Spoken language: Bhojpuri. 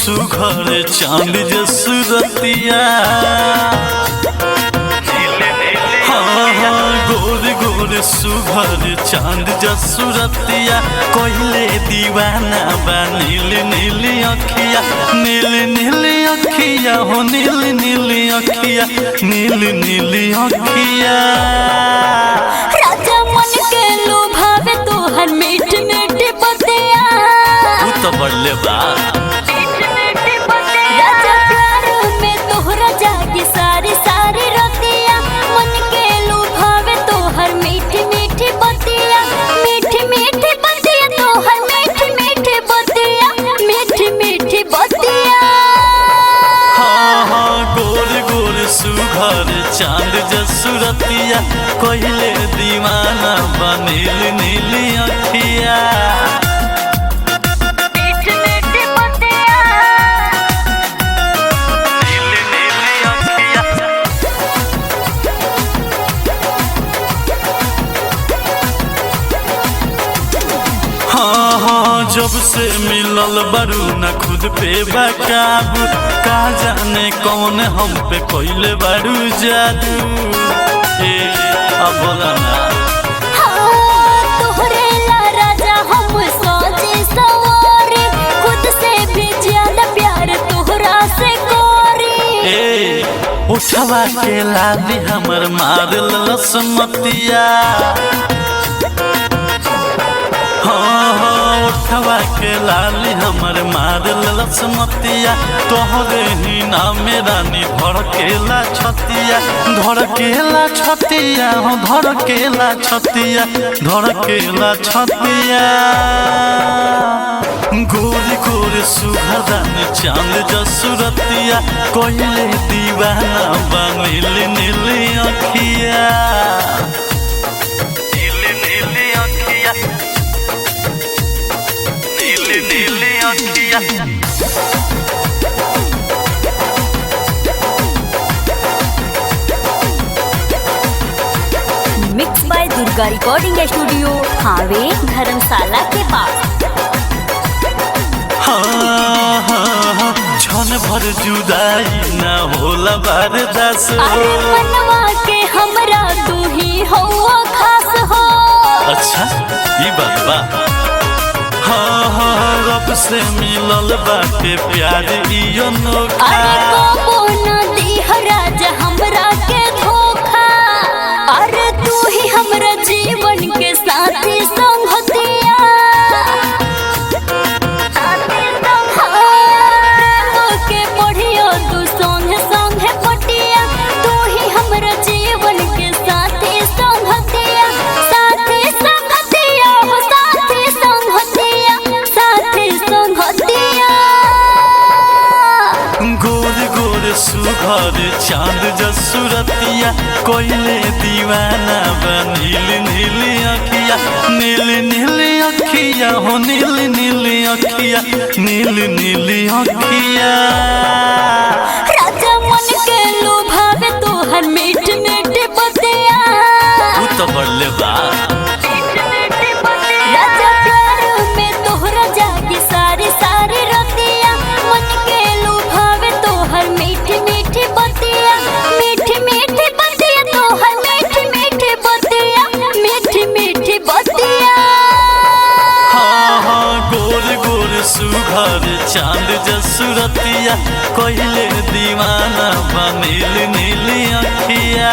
सुघर चांद जसुरतिया। गोर गोर सुघर चांद जसुरतिया कोइले दीवाना बा नील नील अखिया। नील नील अखिया हो नील नील अखिया नील नील अखिया। राजा मन के लुभावे तोहर मीठ मीठ बतिया। तू तो बड़ले बा राजा प्यार में तोहरा जागी सारी सारी रतिया। मन के लुभावे तोहर मीठ मीठ बतिया। मीठ मीठ बतिया तोहर मीठ मीठ बतिया मीठ मीठ बतिया। हाँ हाँ गोर गोर सुघर चांद जसुरतिया कोइले दीवाना बा नील नील अखिया। हाँ हाँ जब से मिलल बारू ना खुद पे बाकाबू। का जाने कौन हम पे कोइले बारू जादू। अब बोला ना तोहरे ला राजा हम सोचे सवारे। खुद से भी ज्यादा प्यार तोहरा से कोरी। उठवा के लादी हमर मार लसमतिया। उठवा के लाली हमर मार लसमतिया। तोहरे ही नामे रानी धड़केला छतिया। धड़केला छतिया हो धड़केला छतिया धड़केला छतिया। गोरी गोरी सुघरान चांद जसुरतिया कोइले दीवाना बा नील नील अखिया। नील नील अखिया नील नील अखिया। Mix by Durga recording studio हावे धर्मशाला के पास। हाँ हाँ हाँ क्षण भर जुदाई ना होला बर्दाश्त। अरे मनवा के हमरा तू ही हो खास हो। अच्छा ई बात बा। हाँ हाँ रब से मिलल बाटे प्यार इयो नोखा। अरे कबो ना दीह राजा हमरा के धोखा। अरे तू ही हमरा जीवन के साथी संगतिया। के बढ़ियो तू संगे संगे पटिया। तू ही हमरा जीवन के साथी संगतिया। साथी संगतिया हो साथी संगतिया साथी संगतिया। गोर गोर सुघर चांद जसुरतिया कोइले दीवाना बा नील नील अखिया। नील नील अखिया हो नील नील अखिया नील नील अखिया। राजा मन के लुभावे तोहर मीठ मीठ बतिया। तू तो बड़ले बा राजा प्यार में तोहरा जागी सारी सारी रतिया। मन के लुभावे तोहर मीठ मीठ बतिया। मीठ मीठ बतिया तोहर मीठ मीठ बतिया मीठ मीठ बतिया। हाँ हाँ गोर गोर सुघर चांद जसुरतिया कोइले दीवाना बा नील नील अखिया।